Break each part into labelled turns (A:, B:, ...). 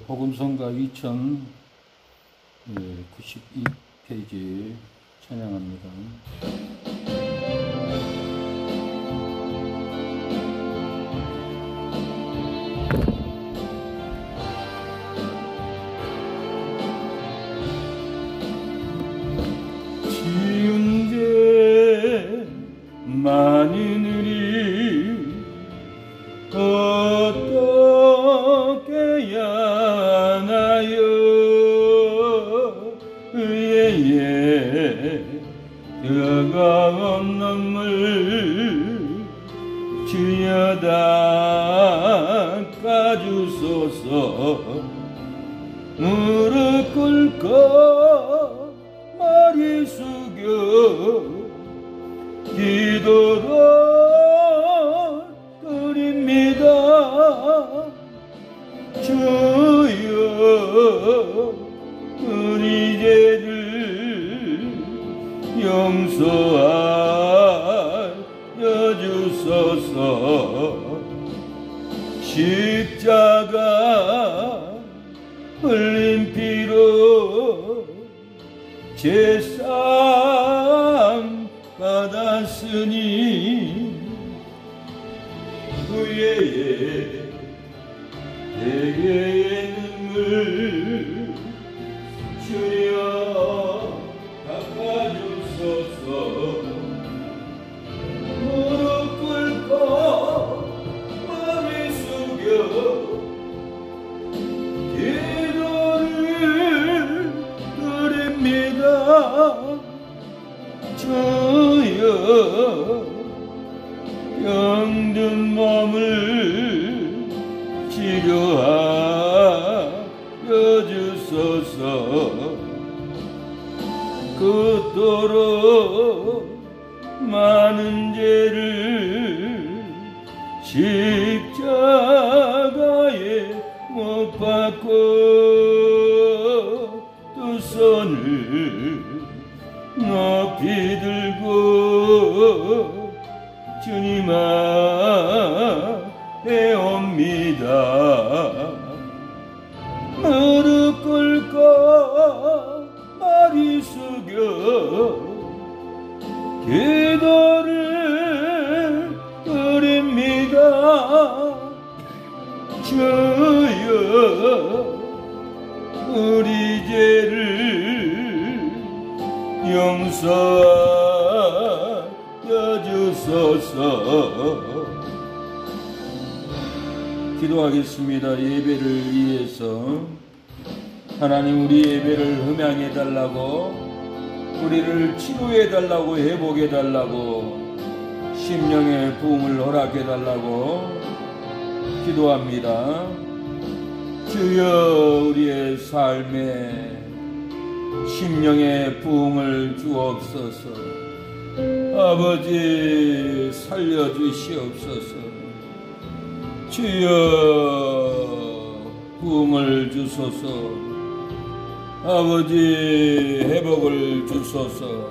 A: 복음성가 2092페이지 찬양합니다. 지은 죄 많은 일이 어떻게 하나요? 의에 뜨거운 눈물 주여 닦아주소서. 무릎 꿇고 머리 숙여 기도로 드립니다. 주여 우리 죄를 용서하여 주소서. 십자가 흘린 피로 제상 받았으니 후회에 대개의 눈물 주여 닦아주소서. 무릎 꿇고 머리 숙여 기도를 드립니다. 주여 병든 몸을 치료하여 주소서. 그토록 많은 죄를 십자가에 못 박고 두 손을 높이 들고 주님 앞 해옵니다. 무릎 꿇고 머리 숙여 기도를 드립니다. 주여 우리 죄를 용서하여 주소서. 기도하겠습니다. 예배를 위해서 하나님, 우리 예배를 흠양해 달라고, 우리를 치료해 달라고, 회복해 달라고, 심령의 부흥을 허락해 달라고 기도합니다. 주여 우리의 삶에 심령의 부흥을 주옵소서. 아버지 살려주시옵소서. 주여 부흥을 주소서. 아버지 회복을 주소서.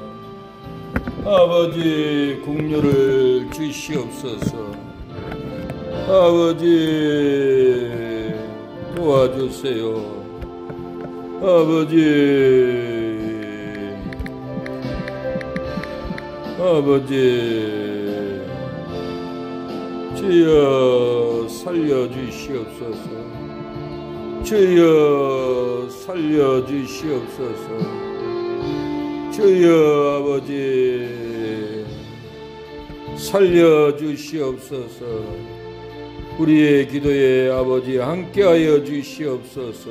A: 아버지 긍휼을 주시옵소서. 아버지 도와주세요. 아버지 주여 살려주시옵소서. 주여 살려주시옵소서. 주여 아버지 살려주시옵소서. 우리의 기도에 아버지 함께하여 주시옵소서.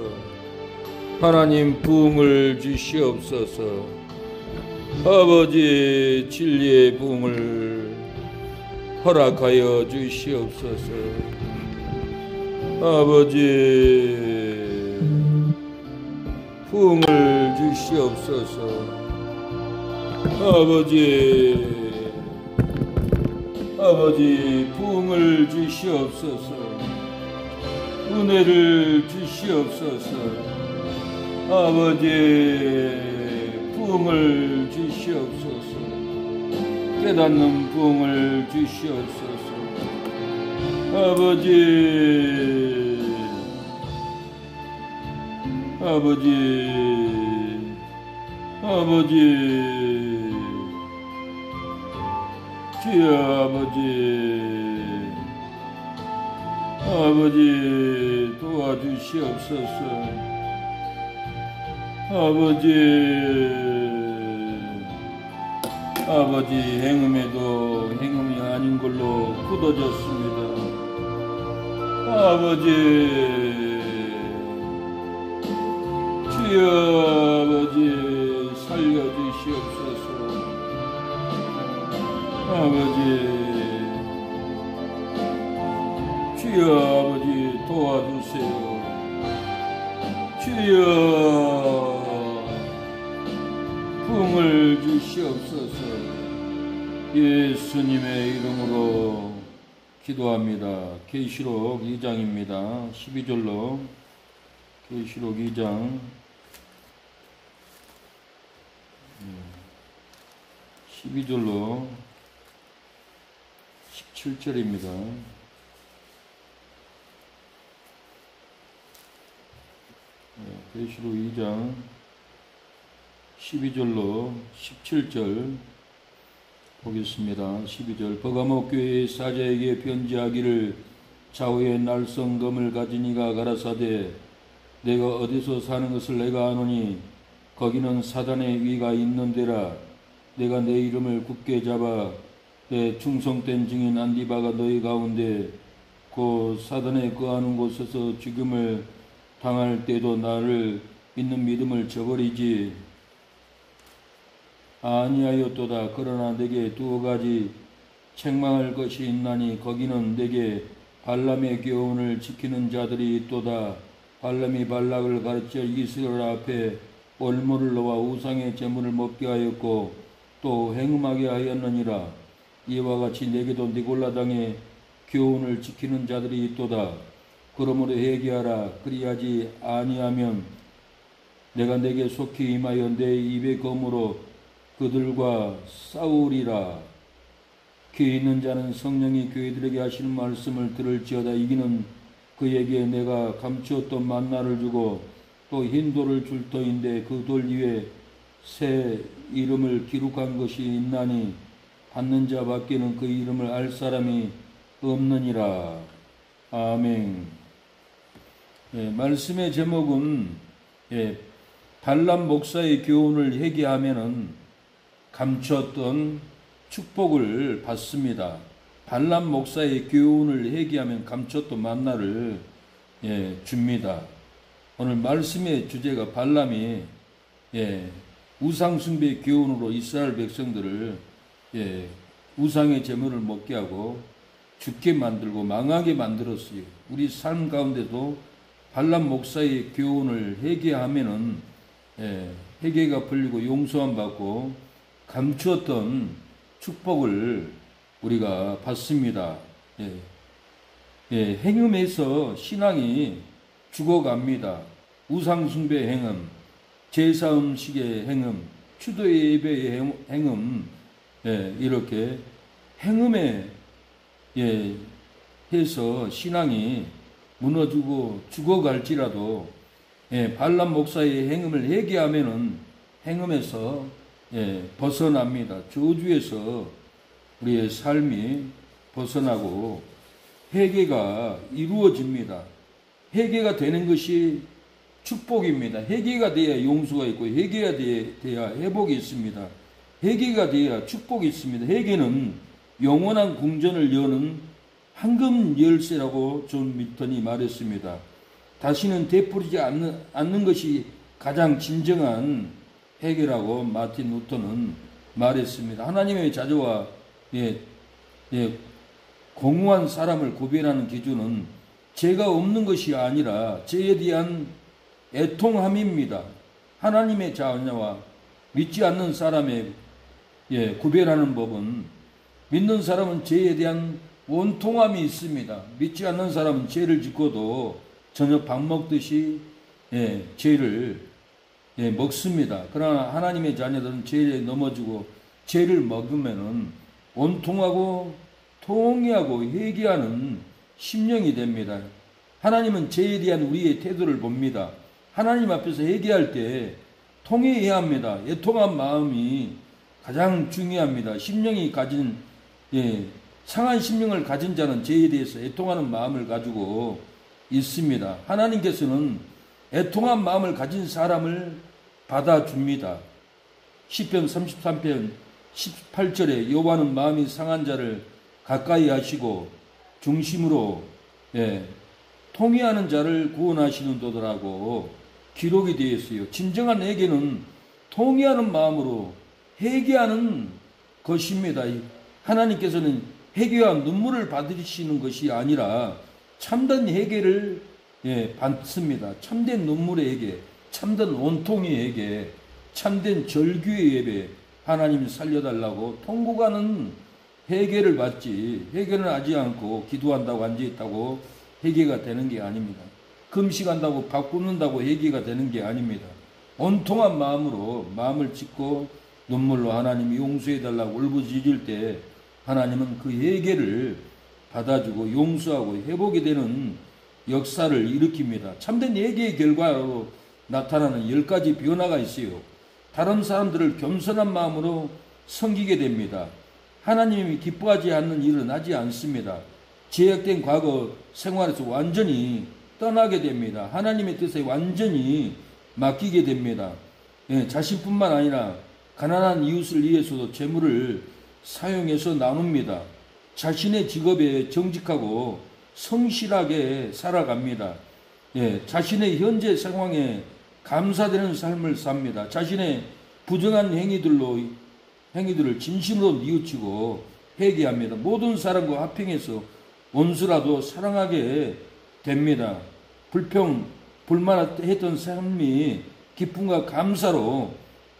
A: 하나님 부흥을 주시옵소서. 아버지 진리의 부흥을 허락하여 주시옵소서. 아버지 부흥을 주시옵소서. 아버지 부흥을 주시옵소서. 은혜를 주시옵소서. 아버지 부흥을 주시옵소서. 깨닫는 부흥을 주시옵소서. 주여 아버지 도와주시옵소서. 아버지 행음에도 행음이 아닌 걸로 굳어졌습니다. 주여 아버지 살려주시옵소서. 주여 아버지 도와주세요. 주여 부흥을 주시옵소서. 예수님의 이름으로 기도합니다. 계시록 2장입니다. 12절로 계시록 2장 12절로 17절입니다. 계시록 2장 12절로 17절 보겠습니다. 12절. 버가모 교회의 사자에게 편지하기를 좌우에 날성검을 가진 이가 가라사대 내가 어디서 사는 것을 내가 아노니 거기는 사단의 위가 있는 데라. 내가 내 이름을 굳게 잡아 내 충성된 증인 안디바가 너희 가운데 곧 사단에 거하는 곳에서 죽임을 당할 때도 나를 믿는 믿음을 저버리지 아니하였도다. 그러나 내게 두 가지 책망할 것이 있나니 거기는 내게 발람의 교훈을 지키는 자들이 있도다. 발람이 발락을 가르쳐 이스라엘 앞에 올무를 넣어 우상의 제물을 먹게 하였고 또 행음하게 하였느니라. 이와 같이 내게도 니골라당의 교훈을 지키는 자들이 있도다. 그러므로 회개하라. 그리하지 아니하면 내가 내게 속히 임하여 내 입의 검으로 그들과 싸우리라. 귀에 있는 자는 성령이 교회들에게 하시는 말씀을 들을지어다. 이기는 그에게 내가 감추었던 만나를 주고 또 흰 돌을 줄 터인데 그 돌 위에 새 이름을 기록한 것이 있나니 받는 자 밖에는 그 이름을 알 사람이 없느니라. 아멘. 말씀의 제목은 발람 목사의 교훈을 회개하면은 감추었던 축복을 받습니다. 발람 목사의 교훈을 회개하면 감추었던 만나를 줍니다. 오늘 말씀의 주제가 발람이 우상숭배 교훈으로 이스라엘 백성들을 우상의 제물을 먹게 하고 죽게 만들고 망하게 만들었어요. 우리 삶 가운데도 발람 목사의 교훈을 회개하면은 회개가 풀리고 용서함 받고 감추었던 축복을 우리가 받습니다. 행음에서 신앙이 죽어갑니다. 우상숭배 행음, 제사음식의 행음, 추도 예배의 행음, 이렇게 행음에 해서 신앙이 무너지고 죽어갈지라도 발람 목사의 행음을 회개하면은 행음에서 벗어납니다. 저주에서 우리의 삶이 벗어나고 회개가 이루어집니다. 회개가 되는 것이 축복입니다. 회개가 돼야 용서가 있고 회개가 돼야 회복이 있습니다. 회개가 돼야 축복이 있습니다. 회개는 영원한 궁전을 여는 황금 열쇠라고 존 밀턴이 말했습니다. 다시는 되풀이지 않는 것이 가장 진정한 회개라고 마틴 루터는 말했습니다. 하나님의 자녀와 공허한 사람을 구별하는 기준은 죄가 없는 것이 아니라 죄에 대한 애통함입니다. 하나님의 자녀와 믿지 않는 사람의 구별하는 법은 믿는 사람은 죄에 대한 원통함이 있습니다. 믿지 않는 사람은 죄를 짓고도 저녁 밥 먹듯이 죄를 먹습니다. 그러나 하나님의 자녀들은 죄에 넘어지고 죄를 먹으면은 원통하고 통회하고 회개하는 심령이 됩니다. 하나님은 죄에 대한 우리의 태도를 봅니다. 하나님 앞에서 회개할 때 통회해야 합니다. 애통한 마음이 가장 중요합니다. 심령이 가진 상한 심령을 가진 자는 죄에 대해서 애통하는 마음을 가지고 있습니다. 하나님께서는 애통한 마음을 가진 사람을 받아줍니다. 시편 33편 18절에 여호와는 마음이 상한 자를 가까이 하시고 중심으로 통회하는 자를 구원하시는도더라고 기록이 되어 있어요. 진정한 회개는 통회하는 마음으로 회개하는 것입니다. 하나님께서는 회개와 눈물을 받으시는 것이 아니라 참된 회개를 받습니다. 참된 눈물의 회개, 참된 원통의 회개, 참된 절규의 예배, 하나님 살려달라고 통곡하는 회개를 받지, 회개는 하지 않고 기도한다고 앉아있다고 회개가 되는 게 아닙니다. 금식한다고 밥 굶는다고 회개가 되는 게 아닙니다. 온통한 마음으로 마음을 찢고 눈물로 하나님이 용서해달라고 울부짖을 때 하나님은 그 회개를 받아주고 용서하고 회복이 되는 역사를 일으킵니다. 참된 회개의 결과로 나타나는 10가지 변화가 있어요. 다른 사람들을 겸손한 마음으로 섬기게 됩니다. 하나님이 기뻐하지 않는 일은 하지 않습니다. 제약된 과거 생활에서 완전히 떠나게 됩니다. 하나님의 뜻에 완전히 맡기게 됩니다. 자신뿐만 아니라 가난한 이웃을 위해서도 재물을 사용해서 나눕니다. 자신의 직업에 정직하고 성실하게 살아갑니다. 자신의 현재 상황에 감사되는 삶을 삽니다. 자신의 부정한 행위들을 진심으로 뉘우치고 회개합니다. 모든 사람과 화평해서 원수라도 사랑하게 됩니다. 불만했던 삶이 기쁨과 감사로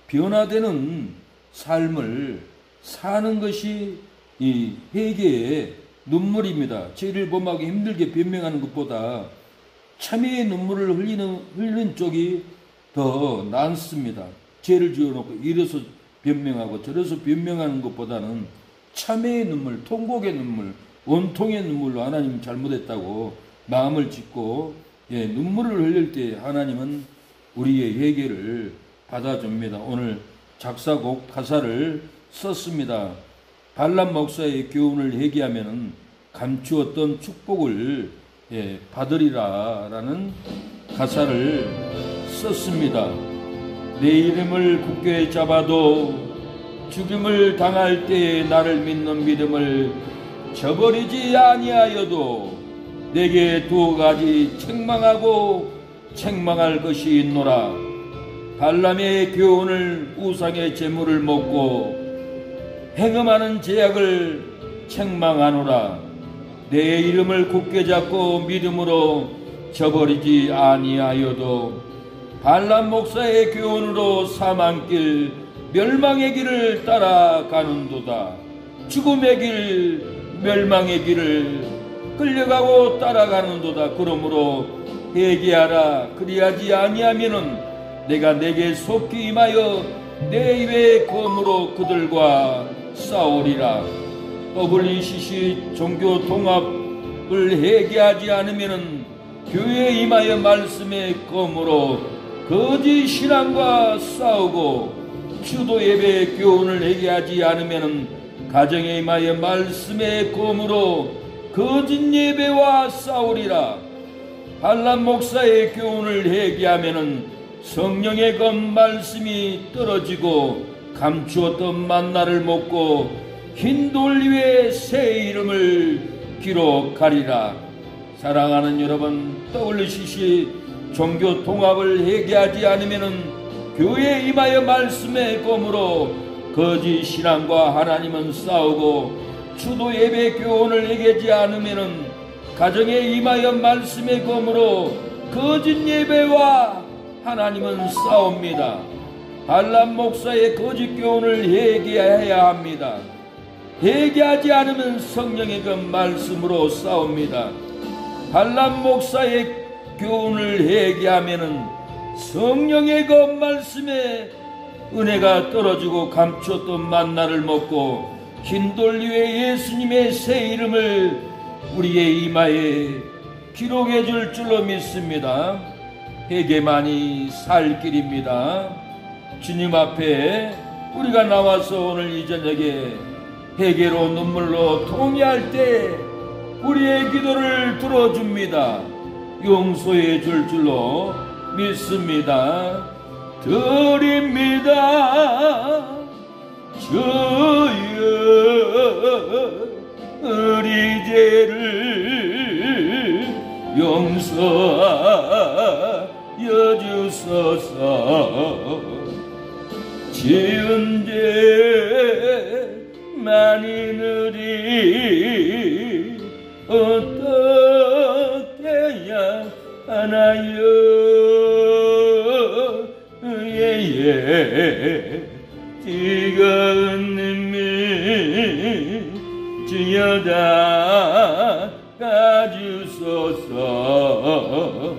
A: 변화되는 삶을 사는 것이 이 회개의 눈물입니다. 죄를 범하기 힘들게 변명하는 것보다 참회의 눈물을 흘리는 쪽이 더 낫습니다. 죄를 지어놓고 이래서 변명하고 저래서 변명하는 것보다는 참회의 눈물, 통곡의 눈물, 원통의 눈물로 하나님 잘못했다고 마음을 찢고 눈물을 흘릴 때 하나님은 우리의 회개를 받아줍니다. 오늘 작사곡 가사를 썼습니다. 발람 목사의 교훈을 회개하면 감추었던 축복을 받으리라 라는 가사를 썼습니다. 내 이름을 굳게 잡아도 죽임을 당할 때에 나를 믿는 믿음을 저버리지 아니하여도 내게 두 가지 책망하고 책망할 것이 있노라. 발람의 교훈을 우상의 재물을 먹고 행음하는 죄악을 책망하노라. 내 이름을 굳게 잡고 믿음으로 저버리지 아니하여도 발람 목사의 교훈으로 사망길 멸망의 길을 따라가는도다. 죽음의 길 멸망의 길을 끌려가고 따라가는도다. 그러므로 회개하라. 그리하지 아니하면은 내가 내게 속히 임하여 내 입의 검으로 그들과 싸우리라. WCC 종교 통합을 회개하지 않으면은 교회에 임하여 말씀의 검으로 거짓 신앙과 싸우고 추도 예배 교훈을 회개하지 않으면은 가정에 임하여 말씀의 검으로 거짓 예배와 싸우리라. 발람 목사의 교훈을 회개하면은 성령의 검 말씀이 떨어지고 감추었던 만나를 먹고 흰 돌 위에 새 이름을 기록하리라. 사랑하는 여러분, WCC 종교 통합을 회개하지 않으면은 교회에 임하여 말씀의 검으로 거짓 신앙과 하나님은 싸우고 추도 예배 교훈을 회개하지 않으면은 가정에 임하여 말씀의 검으로 거짓 예배와 하나님은 싸웁니다. 발람 목사의 거짓 교훈을 회개해야 합니다. 회개하지 않으면 성령의 검 말씀으로 싸웁니다. 발람 목사의 교훈을 회개하면은 성령의 검 말씀에 은혜가 떨어지고 감추었던 만나를 먹고 흰돌 위에 예수님의 새 이름을 우리의 이마에 기록해 줄 줄로 믿습니다. 회개만이 살 길입니다. 주님 앞에 우리가 나와서 오늘 이 저녁에 회개로 눈물로 통회할 때 우리의 기도를 들어줍니다. 용서해 줄 줄로 믿습니다. 드립니다. 주여 우리 죄를 용서하여 주소서. 지은 죄 많이들이 어떻게 해야 하나요? 지가은 님이 주여 닦아주소서.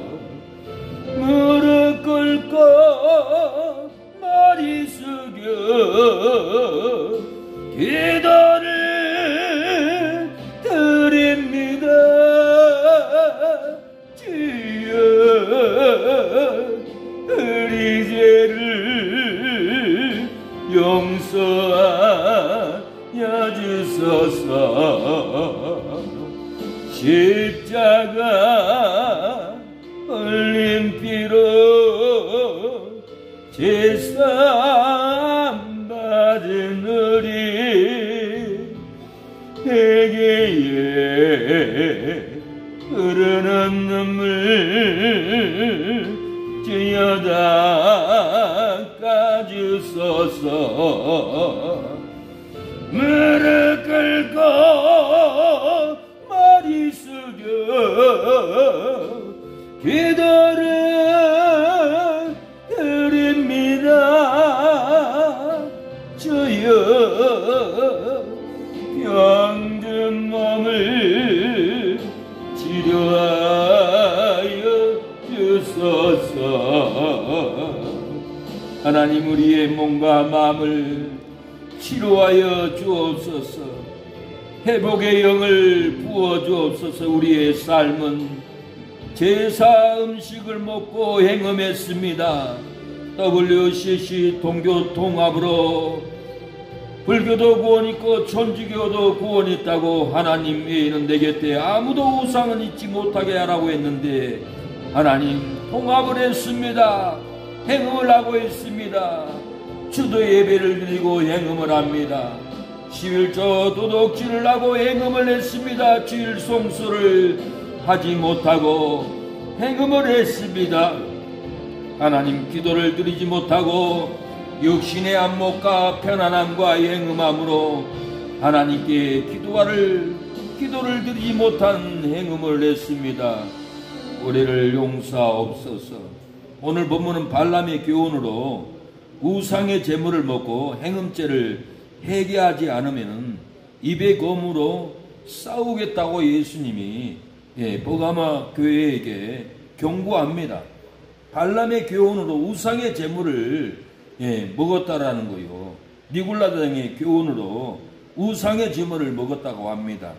A: 무릎 꿇고 머리 숙여 기도를 드립니다. 주여 우리 죄를 용서하여 주소서. 십자가 흘린 피로 제사함 받은 우리 회개에 흐르는 눈물 주여 닦아주소서. 무릎 꿇고 머리 숙여 기도를 드립니다. 주여 병든 몸을 치료하여 주소서. 하나님 우리의 몸과 마음을 치료하여 주옵소서. 회복의 영을 부어주옵소서. 우리의 삶은 제사 음식을 먹고 행음했습니다. WCC 동교 통합으로 불교도 구원 있고 천주교도 구원 있다고 하나님 외에는 내 곁에 아무도 우상은 잊지 못하게 하라고 했는데 하나님 통합을 했습니다. 행음을 하고 있습니다. 주도 예배를 드리고 행음을 합니다. 11조 도덕질을 하고 행음을 했습니다. 주일 송수를 하지 못하고 행음을 했습니다. 하나님 기도를 드리지 못하고 육신의 안목과 편안함과 행음함으로 하나님께 기도를 드리지 못한 행음을 했습니다. 우리를 용서하옵소서. 오늘 본문은 발람의 교훈으로 우상의 제물을 먹고 행음죄를 회개하지 않으면 입의 검으로 싸우겠다고 예수님이 버가마 교회에게 경고합니다. 발람의 교훈으로 우상의 제물을 먹었다라는 거요. 니골라당의 교훈으로 우상의 제물을 먹었다고 합니다.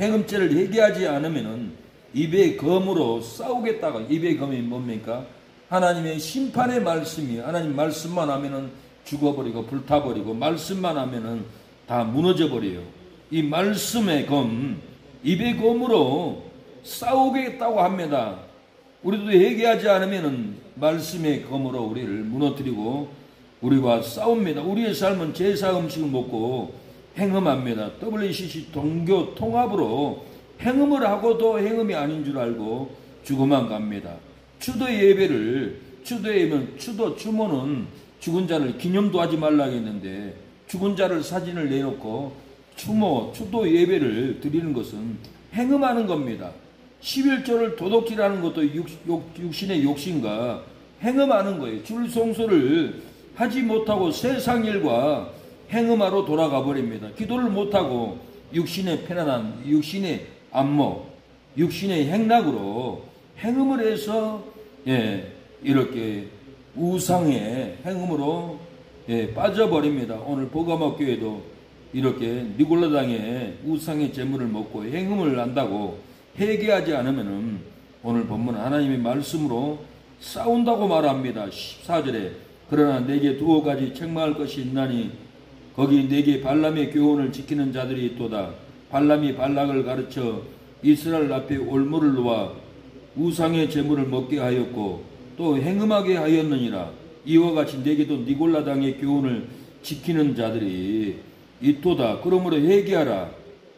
A: 행음죄를 회개하지 않으면 입의 검으로 싸우겠다고. 입의 검이 뭡니까? 하나님의 심판의 말씀이, 하나님 말씀만 하면은 죽어버리고 불타버리고 말씀만 하면은 다 무너져버려요. 이 말씀의 검, 입의 검으로 싸우겠다고 합니다. 우리도 회개하지 않으면은 말씀의 검으로 우리를 무너뜨리고 우리와 싸웁니다. 우리의 삶은 제사 음식을 먹고 행음합니다. WCC 동교 통합으로 행음을 하고도 행음이 아닌 줄 알고 죽어만 갑니다. 추도 예배를, 추모는 죽은 자를 기념도 하지 말라고 했는데 죽은 자를 사진을 내놓고 추도 예배를 드리는 것은 행음하는 겁니다. 11조를 도둑질하는 것도 육신의 욕심과 행음하는 거예요. 줄 송소를 하지 못하고 세상 일과 행음하러 돌아가 버립니다. 기도를 못하고 육신의 편안함, 육신의 안목, 육신의 행락으로 행음을 해서 이렇게 우상의 행음으로 빠져버립니다. 오늘 버가마 교회도 이렇게 니골라당의 우상의 제물을 먹고 행음을 한다고 회개하지 않으면은 오늘 본문 하나님의 말씀으로 싸운다고 말합니다. 14절에 그러나 내게 두어 가지 책망할 것이 있나니 거기 내게 발람의 교훈을 지키는 자들이 있도다. 발람이 발락을 가르쳐 이스라엘 앞에 올무를 놓아 우상의 제물을 먹게 하였고 또 행음하게 하였느니라. 이와 같이 내게도 니골라당의 교훈을 지키는 자들이 있도다. 그러므로 회개하라.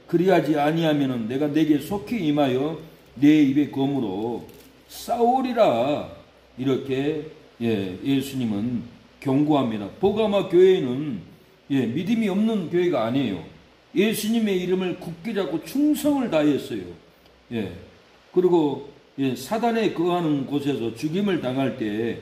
A: 그리하지 아니하면은 내가 내게 속히 임하여 내 입의 검으로 싸우리라. 이렇게 예수님은 경고합니다. 버가마 교회는 믿음이 없는 교회가 아니에요. 예수님의 이름을 굳게 잡고 충성을 다했어요. 그리고 사단에 거하는 곳에서 죽임을 당할 때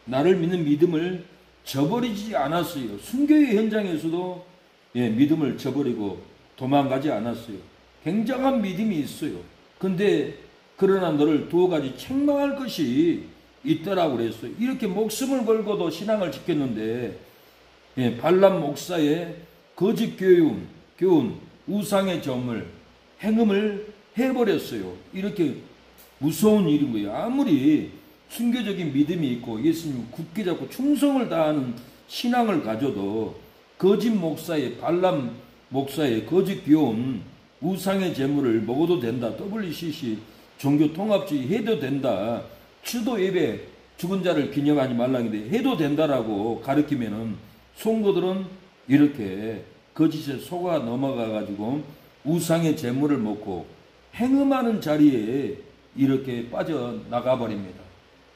A: 나를 믿는 믿음을 저버리지 않았어요. 순교의 현장에서도 믿음을 저버리고 도망가지 않았어요. 굉장한 믿음이 있어요. 근데 그러나 너를 두어 가지 책망할 것이 있더라고 그랬어요. 이렇게 목숨을 걸고도 신앙을 지켰는데 발람 목사의 거짓 교훈, 우상의 점을 행음을 해버렸어요. 이렇게 무서운 일인 거예요. 아무리 순교적인 믿음이 있고 예수님 굳게 잡고 충성을 다하는 신앙을 가져도 거짓 목사의 발람 목사의 거짓 교훈, 우상의 제물을 먹어도 된다. WCC 종교 통합주의 해도 된다. 추도 예배 죽은 자를 기념하지 말라는데 해도 된다라고 가르치면은 성도들은 이렇게 거짓에 속아 넘어가 가지고 우상의 제물을 먹고 행음하는 자리에 이렇게 빠져나가 버립니다.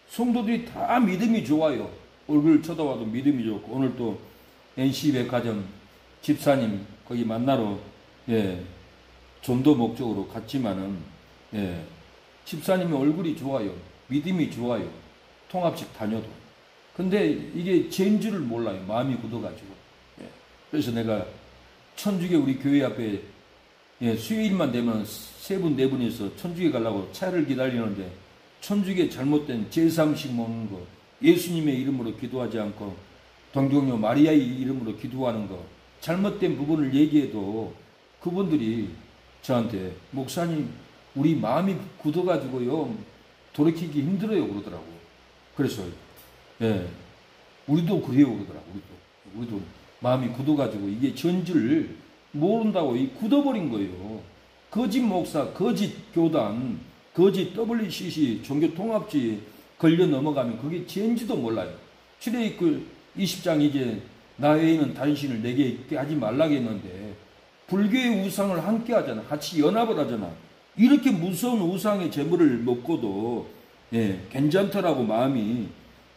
A: 성도들이 다 믿음이 좋아요. 얼굴 쳐다봐도 믿음이 좋고 오늘 또 NC백화점 집사님 거기 만나러 전도 목적으로 갔지만은 집사님의 얼굴이 좋아요. 믿음이 좋아요. 통합식 다녀도. 근데 이게 죄인 줄을 몰라요. 마음이 굳어가지고. 그래서 내가 천주교 우리 교회 앞에 수요일만 되면 세 분, 네 분이서 천주교 가려고 차를 기다리는데 천주교 잘못된 제3식 먹는 거, 예수님의 이름으로 기도하지 않고 동정녀 마리아의 이름으로 기도하는 거, 잘못된 부분을 얘기해도 그분들이 저한테 목사님 우리 마음이 굳어가지고요 돌이키기 힘들어요 그러더라고. 그래서 예 우리도 그래요 그러더라고. 우리도 마음이 굳어가지고 이게 전지를 모른다고 이 굳어버린 거예요. 거짓 목사, 거짓 교단, 거짓 WCC 종교통합주의 걸려 넘어가면 그게 전지도 몰라요. 출애굽 20장 이제 나 외에는 다른 신을 내게 있게 하지 말라고 했는데 불교의 우상을 함께 하잖아. 같이 연합을 하잖아. 이렇게 무서운 우상의 제물을 먹고도 괜찮더라고 마음이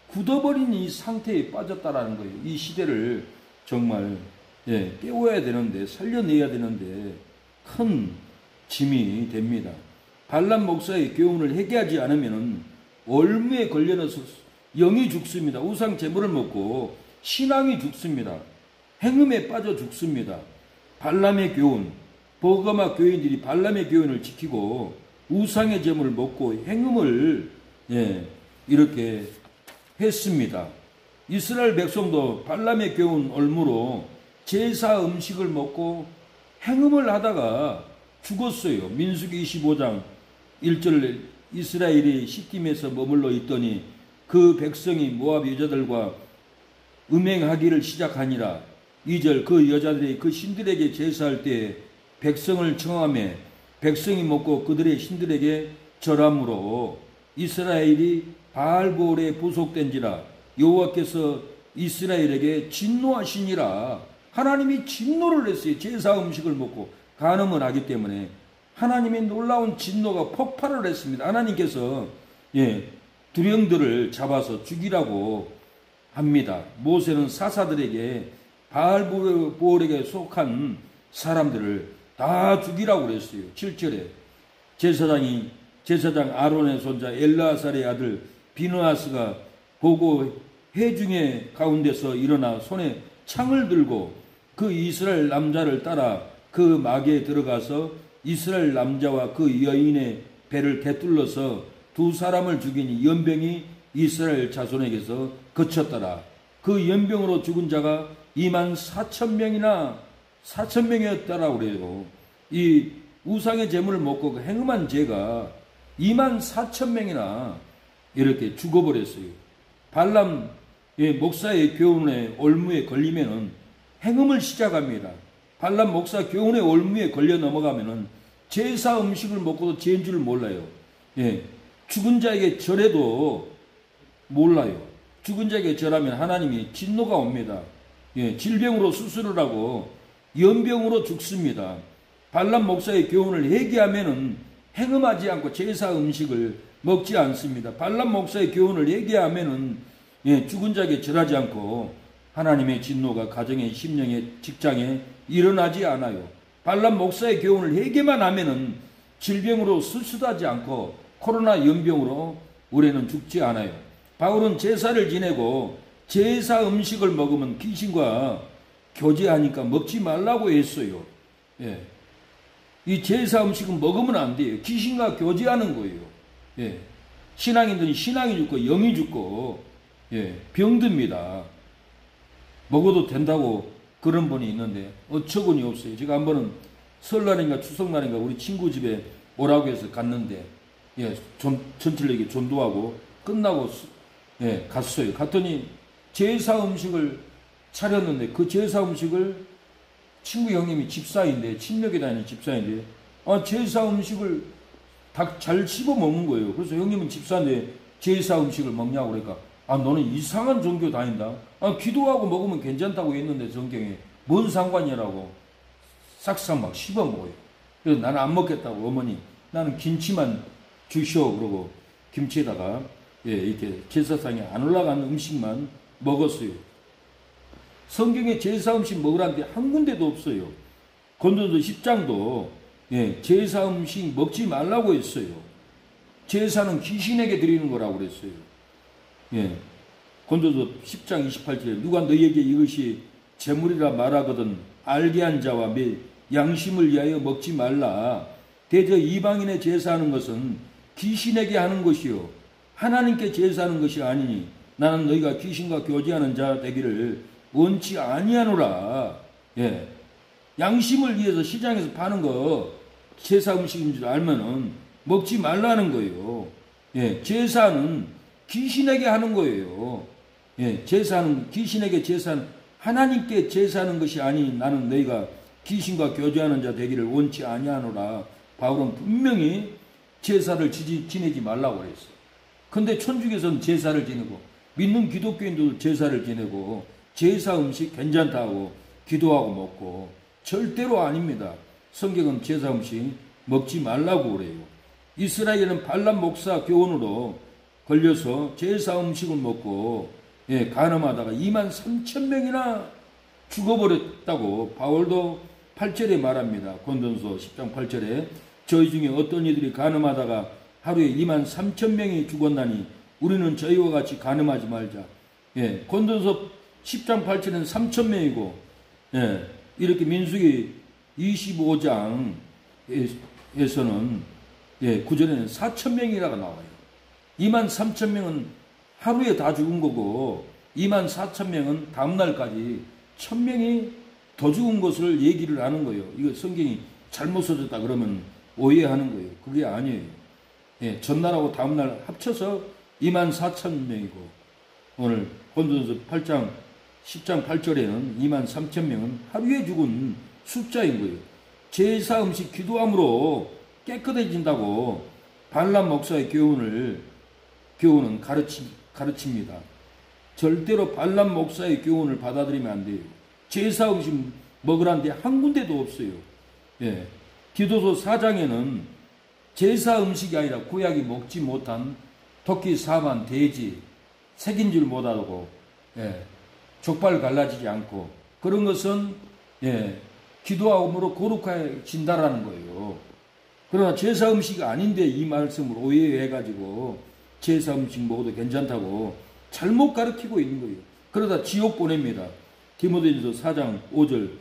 A: 굳어버린 이 상태에 빠졌다라는 거예요. 이 시대를 정말 깨워야 되는데 살려내야 되는데 큰 짐이 됩니다. 발람 목사의 교훈을 회개하지 않으면 올무에 걸려서 영이 죽습니다. 우상 제물을 먹고 신앙이 죽습니다. 행음에 빠져 죽습니다. 발람의 교훈, 버가마 교인들이 발람의 교훈을 지키고 우상의 제물을 먹고 행음을 이렇게 했습니다. 이스라엘 백성도 발람의 교훈 올무로 제사 음식을 먹고 행음을 하다가 죽었어요. 민수기 25장 1절 이스라엘이 시딤에서 머물러 있더니 그 백성이 모압 여자들과 음행하기를 시작하니라. 2절 그 여자들이 그 신들에게 제사할 때 백성을 청함해 백성이 먹고 그들의 신들에게 절함으로 이스라엘이 바알볼에 부속된지라. 여호와께서 이스라엘에게 진노하시니라. 하나님이 진노를 했어요. 제사 음식을 먹고 간음을 하기 때문에 하나님의 놀라운 진노가 폭발을 했습니다. 하나님께서 두령들을 죽이라고 합니다. 모세는 사사들에게 바알볼에게 속한 사람들을 다 죽이라고 그랬어요. 7절에 제사장 아론의 손자 엘르아살의 아들 비느하스가 보고 회중의 가운데서 일어나 손에 창을 들고 그 이스라엘 남자를 따라 그 마개에 들어가서 이스라엘 남자와 그 여인의 배를 개뚫러서 두 사람을 죽이니 연병이 이스라엘 자손에게서 그쳤더라. 그 연병으로 죽은 자가 24,000명이었다라고 그래요. 이 우상의 제물을 먹고 그 행음한 죄가 24,000명이나 이렇게 죽어버렸어요. 발람 목사의 교훈에 올무에 걸리면은 행음을 시작합니다. 발람 목사 교훈의 올무에 걸려 넘어가면은 제사 음식을 먹고도 죄인 줄 몰라요. 죽은 자에게 절해도 몰라요. 죽은 자에게 절하면 하나님이 진노가 옵니다. 질병으로 수술을 하고 연병으로 죽습니다. 발람 목사의 교훈을 회개하면은 행음하지 않고 제사 음식을 먹지 않습니다. 발람 목사의 교훈을 회개하면은 죽은 자에게 절하지 않고 하나님의 진노가 가정에, 심령에, 직장에 일어나지 않아요. 발람 목사의 교훈을 회개만 하면은 질병으로 수술하지 않고 코로나 연병으로 우리는 죽지 않아요. 바울은 제사를 지내고 제사 음식을 먹으면 귀신과 교제하니까 먹지 말라고 했어요. 이 제사 음식은 먹으면 안 돼요. 귀신과 교제하는 거예요. 신앙인들이 신앙이 죽고 영이 죽고 병듭니다. 먹어도 된다고 그런 분이 있는데 어처구니 없어요. 제가 한 번은 설날인가 추석날인가 우리 친구 집에 오라고 해서 갔는데 전철에게 전도하고 끝나고 갔어요. 갔더니 제사 음식을 차렸는데 그 제사 음식을 친구 형님이 집사인데 친척에 다니는 집사인데 제사 음식을 다 잘 씹어 먹는 거예요. 그래서 형님은 집사인데 제사 음식을 먹냐고 그러니까 너는 이상한 종교 다닌다. 기도하고 먹으면 괜찮다고 했는데 성경에 뭔 상관이라고 싹싹 막 씹어 먹어요. 그래서 나는 안 먹겠다고 어머니 나는 김치만 주시오 그러고 김치에다가 이렇게 제사상에 안 올라가는 음식만 먹었어요. 성경에 제사 음식 먹으라는데 한 군데도 없어요. 고린도서 10장도 제사 음식 먹지 말라고 했어요. 제사는 귀신에게 드리는 거라고 그랬어요. 고린도서 10장 28절에 누가 너희에게 이것이 제물이라 말하거든 알게 한 자와 및 양심을 위하여 먹지 말라. 대저 이방인의 제사하는 것은 귀신에게 하는 것이요 하나님께 제사하는 것이 아니니 나는 너희가 귀신과 교제하는 자 되기를 원치 아니하노라. 양심을 위해서 시장에서 파는 거 제사 음식인 줄 알면은 먹지 말라는 거예요. 예, 제사는 귀신에게 하는 거예요. 예, 제사는 귀신에게 제사는 하나님께 제사하는 것이 아니 나는 너희가 귀신과 교제하는 자 되기를 원치 아니하노라. 바울은 분명히 제사를 지내지 말라고 그랬어요. 근데 천주교에서는 제사를 지내고 믿는 기독교인도 제사를 지내고 제사 음식 괜찮다고 기도하고 먹고 절대로 아닙니다. 성경은 제사 음식 먹지 말라고 그래요. 이스라엘은 발람 목사 교훈으로 걸려서 제사 음식을 먹고 간음하다가 23,000명이나 죽어버렸다고 바울도 8절에 말합니다. 고린도전서 10장 8절에 저희 중에 어떤 이들이 간음하다가 하루에 23,000명이 죽었나니 우리는 저희와 같이 간음하지 말자. 고린도전서 10장 8절에는 3,000명이고 이렇게 민수기 25장에서는 9절에는 4,000명이라고 나와요. 23,000명은 하루에 다 죽은 거고 24,000명은 다음날까지 1,000명이 더 죽은 것을 얘기를 하는 거예요. 이거 성경이 잘못 써졌다 그러면 오해하는 거예요. 그게 아니에요. 전날하고 다음날 합쳐서 24,000명이고 오늘 고린도전서 8장 10장 8절에는 23,000명은 하루에 죽은 숫자인 거예요. 제사 음식 기도함으로 깨끗해진다고 발람 목사의 교훈은 가르칩니다. 절대로 발람 목사의 교훈을 받아들이면 안 돼요. 제사 음식 먹으라는데 한 군데도 없어요. 디도서 4장에는 제사 음식이 아니라 구약이 먹지 못한 토끼, 사만, 돼지, 새긴 줄 못하고 족발 갈라지지 않고 그런 것은 기도함으로 거룩해진다라는 거예요. 그러나 제사 음식이 아닌데 이 말씀을 오해해가지고 제사 음식 먹어도 괜찮다고 잘못 가르치고 있는 거예요. 그러다 지옥 보냅니다. 디모데전서 4장 5절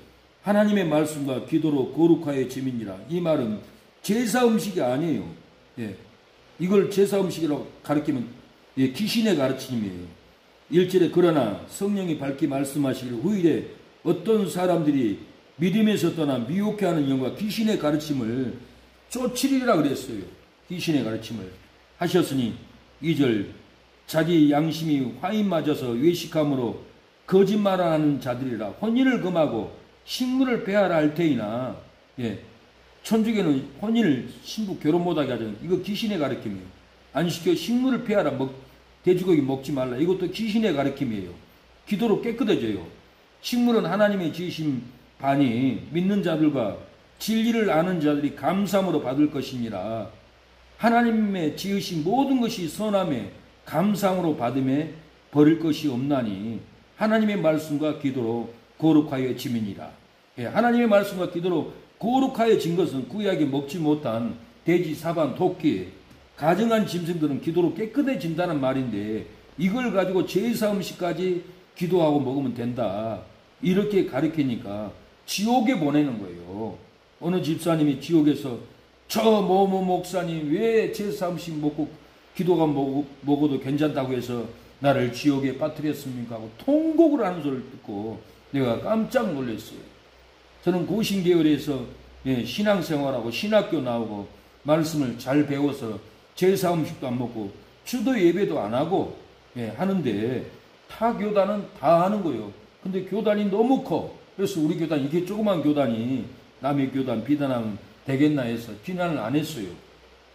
A: 하나님의 말씀과 기도로 거룩하여 지민이라. 이 말은 제사 음식이 아니에요. 이걸 제사 음식이라고 가르치면 귀신의 가르침이에요. 1절에 그러나 성령이 밝히 말씀하시기를 후일에 어떤 사람들이 믿음에서 떠나 미혹해하는 영과 귀신의 가르침을 쫓으리라 그랬어요. 귀신의 가르침을 하셨으니 2절 자기 양심이 화인 맞아서 외식함으로 거짓말하는 자들이라. 혼인을 금하고 식물을 폐하라 할 테이나 천주교는 혼인을 신부 결혼 못하게 하잖아요. 이거 귀신의 가르침이에요. 안 시켜 식물을 폐하라. 돼지고기 먹지 말라. 이것도 귀신의 가르침이에요. 기도로 깨끗해져요. 식물은 하나님의 지으신 반이 믿는 자들과 진리를 아는 자들이 감사함으로 받을 것이니라. 하나님의 지으신 모든 것이 선함에 감사함으로 받음에 버릴 것이 없나니 하나님의 말씀과 기도로 거룩하여 지민이라. 하나님의 말씀과 기도로 거룩하여 진 것은 구약에 먹지 못한 돼지, 사반, 토끼, 가증한 짐승들은 기도로 깨끗해진다는 말인데 이걸 가지고 제사 음식까지 기도하고 먹으면 된다. 이렇게 가르치니까 지옥에 보내는 거예요. 어느 집사님이 지옥에서 저 목사님 왜 제사 음식 먹고 기도가 먹어도 괜찮다고 해서 나를 지옥에 빠뜨렸습니까? 하고 통곡을 하는 소리를 듣고 내가 깜짝 놀랐어요. 저는 고신계열에서 신앙생활하고 신학교 나오고 말씀을 잘 배워서 제사 음식도 안 먹고 주도 예배도 안 하고 하는데 타 교단은 다 하는 거예요. 근데 교단이 너무 커. 그래서 우리 교단 이게 조그만 교단이 남의 교단 비난하면 되겠나 해서 비난을 안 했어요.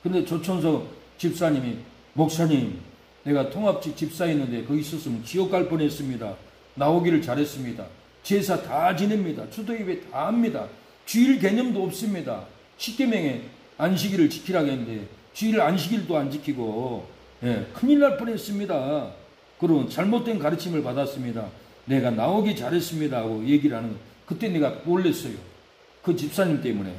A: 근데 조천석 집사님이 목사님 내가 통합직 집사였는데 거기 있었으면 지옥 갈 뻔했습니다. 나오기를 잘했습니다. 제사 다 지냅니다. 주도 예배 다 합니다. 주일 개념도 없습니다. 십계명에 안식일을 지키라고 했는데 주일 안식일도 안 지키고 큰일 날 뻔했습니다. 그런 잘못된 가르침을 받았습니다. 내가 나오기 잘했습니다 하고 얘기를 하는 거예요. 그때 내가 놀랬어요. 그 집사님 때문에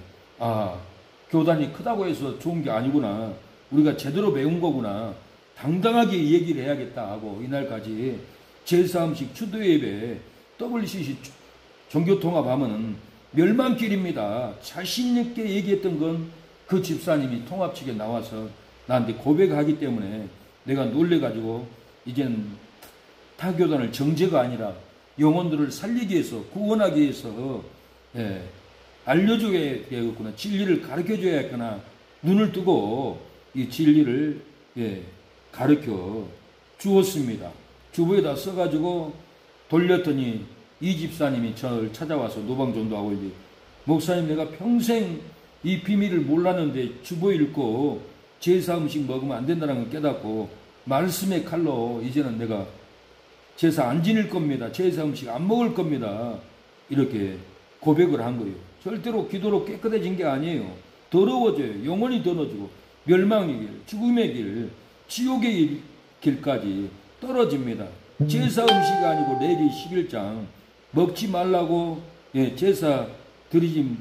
A: 교단이 크다고 해서 좋은 게 아니구나. 우리가 제대로 배운 거구나. 당당하게 얘기를 해야겠다 하고 이날까지 제사 음식 주도 예배 WCC 종교통합하면은 멸망길입니다. 자신 있게 얘기했던 건 그 집사님이 통합 측에 나와서 나한테 고백하기 때문에 내가 놀래가지고 이제는 타교단을 정죄가 아니라 영혼들을 살리기 위해서 구원하기 위해서 알려줘야 되겠구나. 진리를 가르쳐줘야겠구나. 눈을 뜨고 이 진리를 가르쳐 주었습니다. 주보에다 써가지고 돌렸더니 이 집사님이 저를 찾아와서 노방전도하고 이제 목사님, 내가 평생 이 비밀을 몰랐는데 주보 읽고 제사 음식 먹으면 안 된다는 걸 깨닫고 말씀의 칼로 이제는 내가 제사 안 지낼 겁니다. 제사 음식 안 먹을 겁니다. 이렇게 고백을 한 거예요. 절대로 기도로 깨끗해진 게 아니에요. 더러워져요. 영원히 더러워지고 멸망의 길, 죽음의 길, 지옥의 길까지 떨어집니다. 제사 음식이 아니고 레위 11장 먹지 말라고 제사 드리지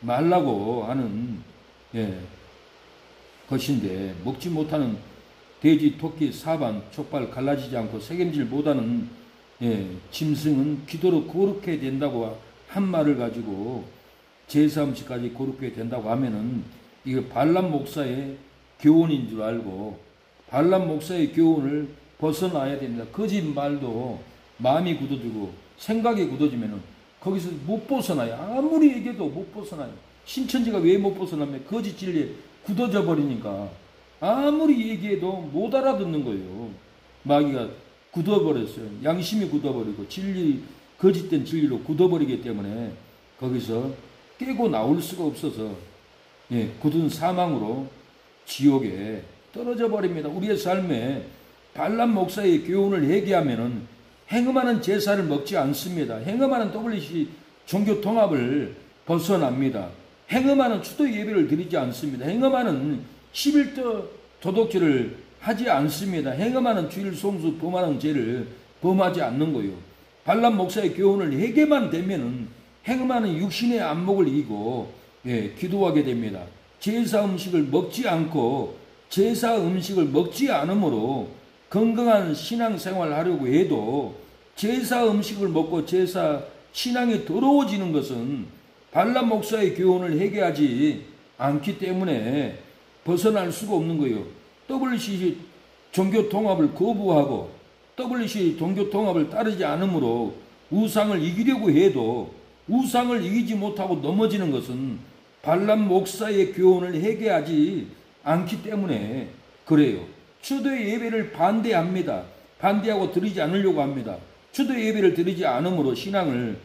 A: 말라고 하는 것인데, 먹지 못하는 돼지, 토끼, 사반, 촉발 갈라지지 않고 새김질 못하는 짐승은 기도로 거룩해야 된다고 한 말을 가지고 제사 음식까지 거룩해야 된다고 하면은 이게 발람 목사의 교훈인 줄 알고 발람 목사의 교훈을 벗어나야 됩니다. 거짓말도 마음이 굳어지고 생각이 굳어지면은 거기서 못 벗어나요. 아무리 얘기해도 못 벗어나요. 신천지가 왜 못 벗어나면 거짓 진리에 굳어져 버리니까 아무리 얘기해도 못 알아듣는 거예요. 마귀가 굳어버렸어요. 양심이 굳어버리고 진리, 거짓된 진리로 굳어버리기 때문에 거기서 깨고 나올 수가 없어서 굳은 사망으로 지옥에 떨어져 버립니다. 우리의 삶에 발람 목사의 교훈을 회개하면은 행음하는 제사를 먹지 않습니다. 행음하는 WC 종교 통합을 벗어납니다. 행음하는 추도 예배를 드리지 않습니다. 행음하는 11조 도덕죄를 하지 않습니다. 행음하는 주일 송수 범하는 죄를 범하지 않는 거예요. 발람 목사의 교훈을 회개만 되면은 행음하는 육신의 안목을 이기고 기도하게 됩니다. 제사 음식을 먹지 않고 제사 음식을 먹지 않으므로 건강한 신앙생활을 하려고 해도 제사 음식을 먹고 제사 신앙이 더러워지는 것은 발람 목사의 교훈을 회개하지 않기 때문에 벗어날 수가 없는 거예요. WCC 종교 통합을 거부하고 WCC 종교 통합을 따르지 않으므로 우상을 이기려고 해도 우상을 이기지 못하고 넘어지는 것은 발람 목사의 교훈을 회개하지 않기 때문에 그래요. 추도의 예배를 반대합니다. 반대하고 드리지 않으려고 합니다. 추도의 예배를 드리지 않으므로 신앙을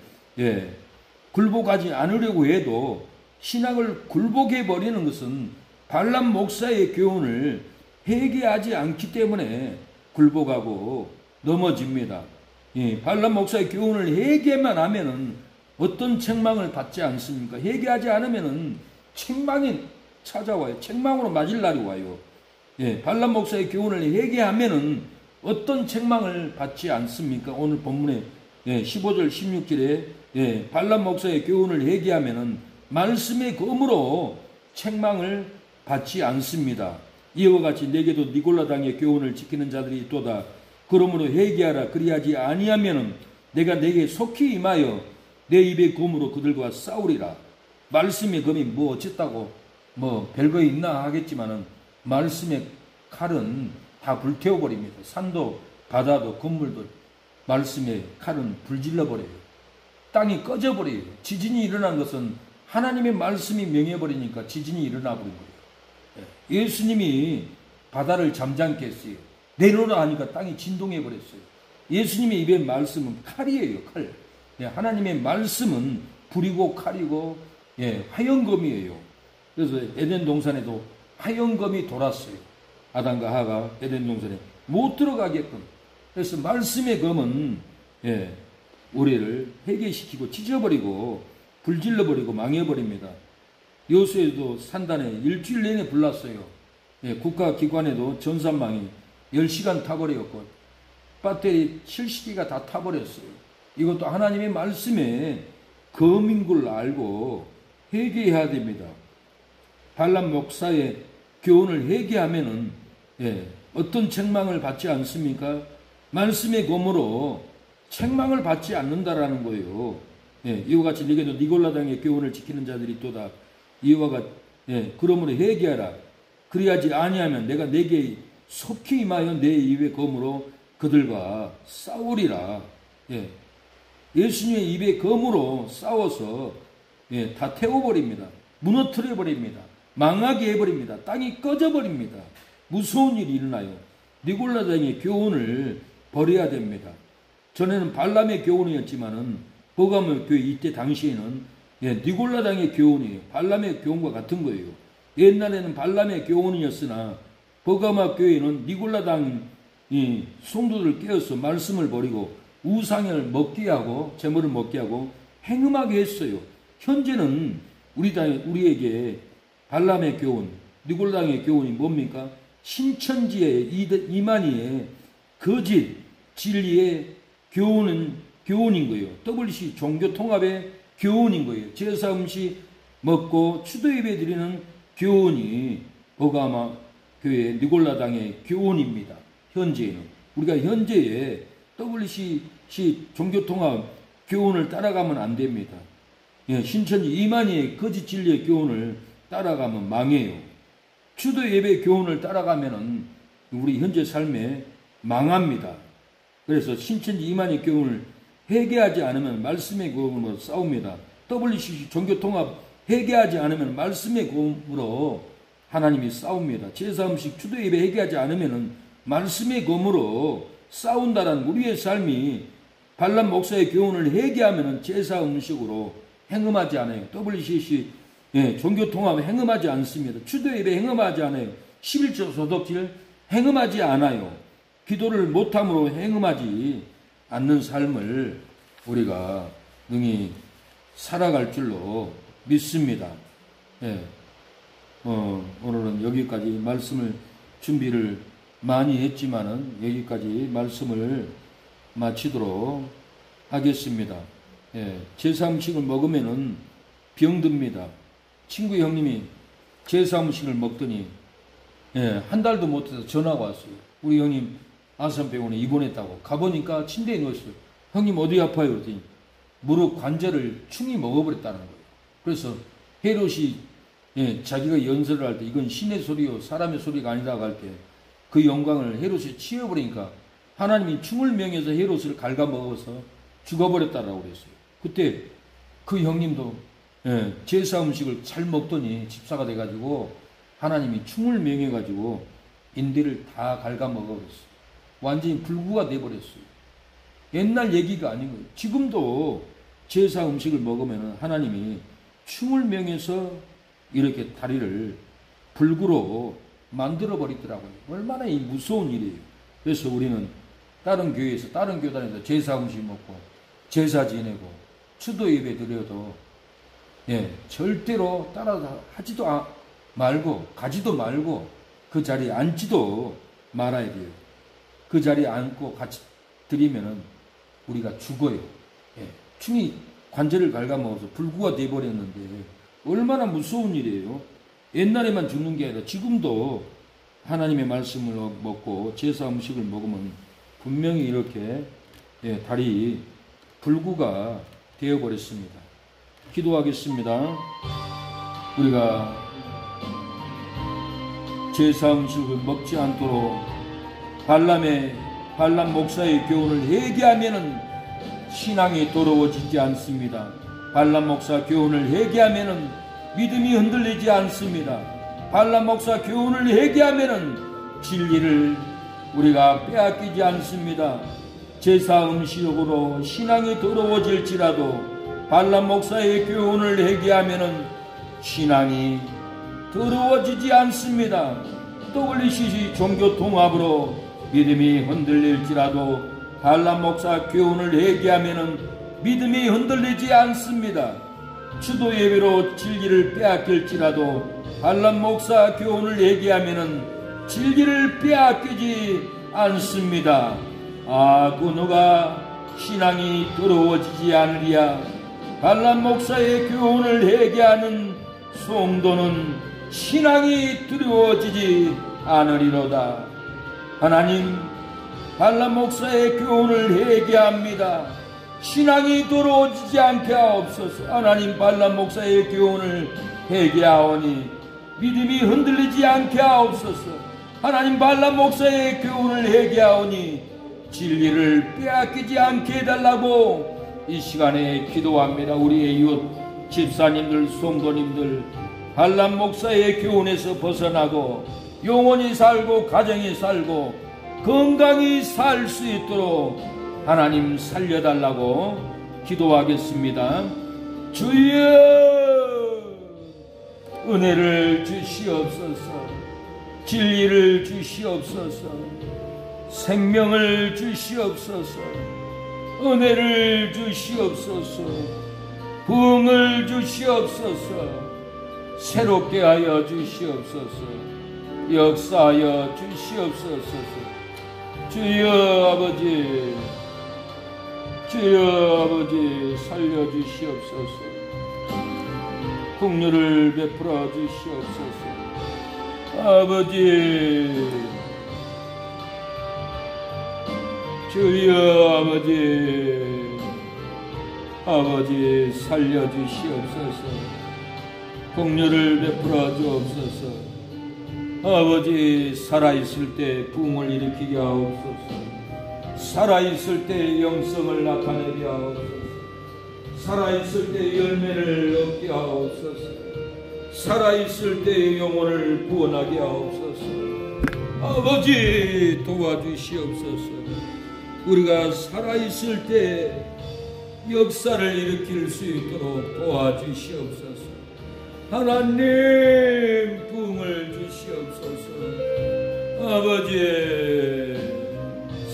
A: 굴복하지 않으려고 해도 신앙을 굴복해 버리는 것은 발람 목사의 교훈을 회개하지 않기 때문에 굴복하고 넘어집니다. 발람 목사의 교훈을 회개만 하면은 어떤 책망을 받지 않습니까? 회개하지 않으면은 책망이 찾아와요. 책망으로 맞을 날이 와요. 발람 목사의 교훈을 회개하면은 어떤 책망을 받지 않습니까? 오늘 본문에 15절 16절에 발람 목사의 교훈을 회개하면은 말씀의 검으로 책망을 받지 않습니다. 이와 같이 내게도 니골라 당의 교훈을 지키는 자들이 있도다. 그러므로 회개하라. 그리하지 아니하면은 내가 내게 속히 임하여 내 입의 검으로 그들과 싸우리라. 말씀의 검이 뭐 어쨌다고 뭐 별거 있나 하겠지만은 말씀의 칼은 다 불태워버립니다. 산도 바다도 건물도 말씀의 칼은 불질러버려요. 땅이 꺼져버려요. 지진이 일어난 것은 하나님의 말씀이 명해버리니까 지진이 일어나버린 거예요. 예수님이 바다를 잠잠케 했어요. 내려오라 하니까 땅이 진동해버렸어요. 예수님의 입의 말씀은 칼이에요. 칼. 하나님의 말씀은 불이고 칼이고 화영검이에요. 그래서 에덴 동산에도 화영검이 돌았어요. 아담과 하가 에덴 동산에 못 들어가게끔. 그래서 말씀의 검은 우리를 회개시키고 찢어버리고 불질러버리고 망해버립니다. 여수에도 산단에 일주일 내내 불났어요. 국가기관에도 전산망이 10시간 타버렸고 배터리 실시기가 다 타버렸어요. 이것도 하나님의 말씀에 검인 걸 알고 회개해야 됩니다. 발람 목사의 교훈을 회개하면은 어떤 책망을 받지 않습니까? 말씀의 검으로 책망을 받지 않는다라는 거예요. 이와 같이 네게도 니골라 당의 교훈을 지키는 자들이 있도다. 이와 같이 그러므로 회개하라. 그리하지 아니하면 내가 내게 속히 임하여 내 입의 검으로 그들과 싸우리라. 예수님의 입의 검으로 싸워서 다 태워버립니다. 무너뜨려버립니다. 망하게 해버립니다. 땅이 꺼져버립니다. 무서운 일이 일어나요. 니골라당의 교훈을 버려야 됩니다. 전에는 발람의 교훈이었지만은 버가모 교회 이때 당시에는 니골라당의 교훈이에요. 발람의 교훈과 같은 거예요. 옛날에는 발람의 교훈이었으나 버가모 교회는 니골라당 성도들을 깨어서 말씀을 버리고 우상을 먹게 하고 제물을 먹게 하고 행음하게 했어요. 현재는 우리에게 발람의 교훈, 니골라당의 교훈이 뭡니까? 신천지의 이만희의 거짓 진리의 교훈인 거예요. WC 종교통합의 교훈인 거예요. 제사 음식 먹고 추도 예배 드리는 교훈이 버가모 교회 니골라당의 교훈입니다. 현재는 우리가 현재의 WC 종교통합 교훈을 따라가면 안 됩니다. 신천지 이만희의 거짓 진리의 교훈을 따라가면 망해요. 추도 예배 교훈을 따라가면은 우리 현재 삶에 망합니다. 그래서 신천지 이만희 교훈을 회개하지 않으면 말씀의 교훈으로 싸웁니다. WCC 종교통합 회개하지 않으면 말씀의 교훈으로 하나님이 싸웁니다. 제사 음식 추도 예배 회개하지 않으면 말씀의 검으로 싸운다라는 우리의 삶이 발람 목사의 교훈을 회개하면 제사 음식으로 행음하지 않아요. WCC 종교통합 행음하지 않습니다. 추도 예배 행음하지 않아요. 11조 소독질 행음하지 않아요. 기도를 못함으로 행음하지 않는 삶을 우리가 능히 살아갈 줄로 믿습니다. 오늘은 여기까지 말씀을 준비를 많이 했지만은 여기까지 말씀을 마치도록 하겠습니다. 제사 음식을 먹으면은 병듭니다. 친구 형님이 제사 음식을 먹더니 한 달도 못해서 전화가 왔어요. 우리 형님 아산병원에 입원했다고. 가보니까 침대에 누웠어요. 형님 어디 아파요? 그랬더니 무릎 관절을 충이 먹어버렸다는 거예요. 그래서 헤롯이 자기가 연설을 할 때 이건 신의 소리요 사람의 소리가 아니라고 할 때 그 영광을 헤롯이 치워버리니까 하나님이 충을 명해서 헤롯을 갉아먹어서 죽어버렸다라고 그랬어요. 그때 그 형님도 제사 음식을 잘 먹더니 집사가 돼가지고 하나님이 충을 명해가지고 인대를 다 갉아먹어버렸어요. 완전히 불구가 돼버렸어요. 옛날 얘기가 아닌 거예요. 지금도 제사 음식을 먹으면 하나님이 충을 명해서 이렇게 다리를 불구로 만들어버리더라고요. 얼마나 이 무서운 일이에요. 그래서 우리는 다른 교회에서 다른 교단에서 제사 음식 먹고 제사 지내고 추도 예배 드려도 절대로 따라서 하지도 말고 가지도 말고 그 자리에 앉지도 말아야 돼요. 그 자리에 앉고 같이 드리면은 우리가 죽어요. 충이 관절을 갉아먹어서 불구가 돼버렸는데 얼마나 무서운 일이에요. 옛날에만 죽는 게 아니라 지금도 하나님의 말씀을 먹고 제사 음식을 먹으면 분명히 이렇게 다리 불구가 되어버렸습니다. 기도하겠습니다. 우리가 제사 음식을 먹지 않도록 발람 목사의 교훈을 회개하면은 신앙이 더러워지지 않습니다. 발람 목사 교훈을 회개하면은 믿음이 흔들리지 않습니다. 발람 목사 교훈을 회개하면은 진리를 우리가 빼앗기지 않습니다. 제사 음식으로 신앙이 더러워질지라도 발람 목사의 교훈을 회개하면은 신앙이 더러워지지 않습니다. WCC 종교통합으로 믿음이 흔들릴지라도 발람 목사 교훈을 회개하면은 믿음이 흔들리지 않습니다. 추도 예배로 진리를 빼앗길지라도 발람 목사 교훈을 회개하면은 진리를 빼앗기지 않습니다. 그 너가 신앙이 더러워지지 않으리야. 발람 목사의 교훈을 회개하는 성도는 신앙이 두려워지지 않으리로다. 하나님, 발람 목사의 교훈을 회개합니다. 신앙이 더러워지지 않게 하옵소서. 하나님, 발람 목사의 교훈을 회개하오니 믿음이 흔들리지 않게 하옵소서. 하나님, 발람 목사의 교훈을 회개하오니 진리를 빼앗기지 않게 해달라고 이 시간에 기도합니다. 우리의 이웃 집사님들, 성도님들 발람 목사의 교훈에서 벗어나고 영원히 살고 가정이 살고 건강히 살 수 있도록 하나님 살려달라고 기도하겠습니다. 주여 은혜를 주시옵소서. 진리를 주시옵소서. 생명을 주시옵소서. 은혜를 주시옵소서. 부흥을 주시옵소서. 새롭게 하여 주시옵소서. 역사하여 주시옵소서. 주여 아버지, 주여 아버지 살려주시옵소서. 긍휼을 베풀어 주시옵소서. 아버지, 주여 아버지, 아버지 살려주시옵소서. 긍휼을 베풀어 주옵소서. 아버지 살아있을 때 부흥을 일으키게 하옵소서. 살아있을 때 영성을 나타내게 하옵소서. 살아있을 때 열매를 얻게 하옵소서. 살아있을 때 영혼을 구원하게 하옵소서. 아버지 도와주시옵소서. 우리가 살아있을 때 역사를 일으킬 수 있도록 도와주시옵소서. 하나님 부흥을 주시옵소서. 아버지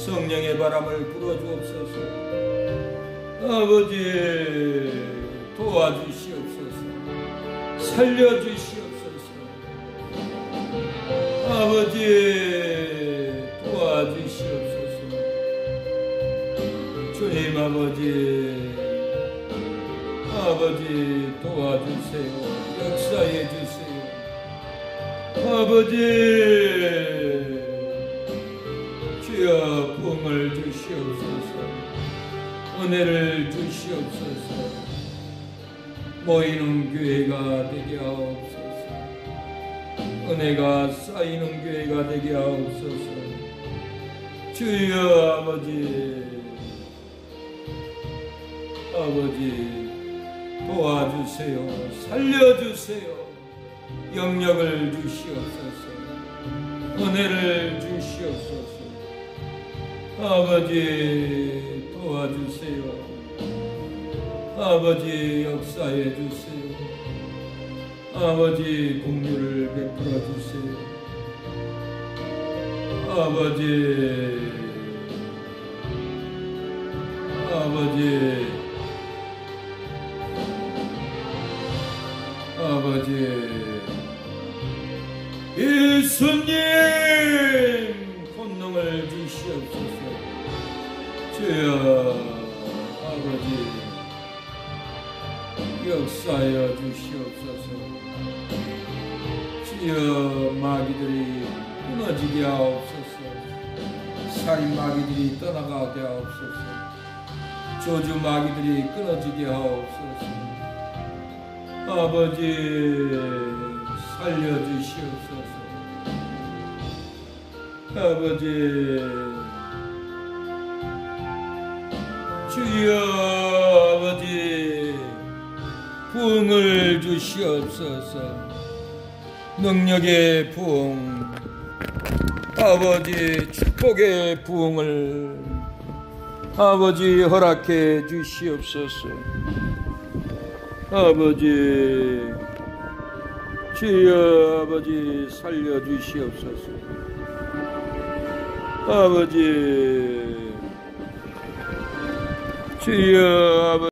A: 성령의 바람을 불어주옵소서. 아버지 도와주시옵소서. 살려주시옵소서. 아버지 도와주시옵소서. 주님 아버지, 아버지 도와주세요. 역사해 주세요. 아버지 주여 부흥을 주시옵소서. 은혜를 주시옵소서. 모이는 교회가 되게 하옵소서. 은혜가 쌓이는 교회가 되게 하옵소서. 주여 아버지, 아버지 도와주세요. 살려주세요. 영력을 주시옵소서. 은혜를 주시옵소서. 아버지 도와주세요. 아버지 역사해 주세요. 아버지 긍휼을 베풀어 주세요. 아버지, 아버지, 아버지, 예수님 권능을 주시옵소서. 주여 아버지 역사하여 주시옵소서. 주여 마귀들이 끊어지게 하옵소서. 살인 마귀들이 떠나가게 하옵소서. 저주 마귀들이 끊어지게 하옵소서. 아버지 살려주시옵소서. 아버지 주여 아버지 부흥을 주시옵소서. 능력의 부흥, 아버지 축복의 부흥을 아버지 허락해 주시옵소서. 아버지 주여 아버지 살려주시옵소서. 아버지 주여 아버지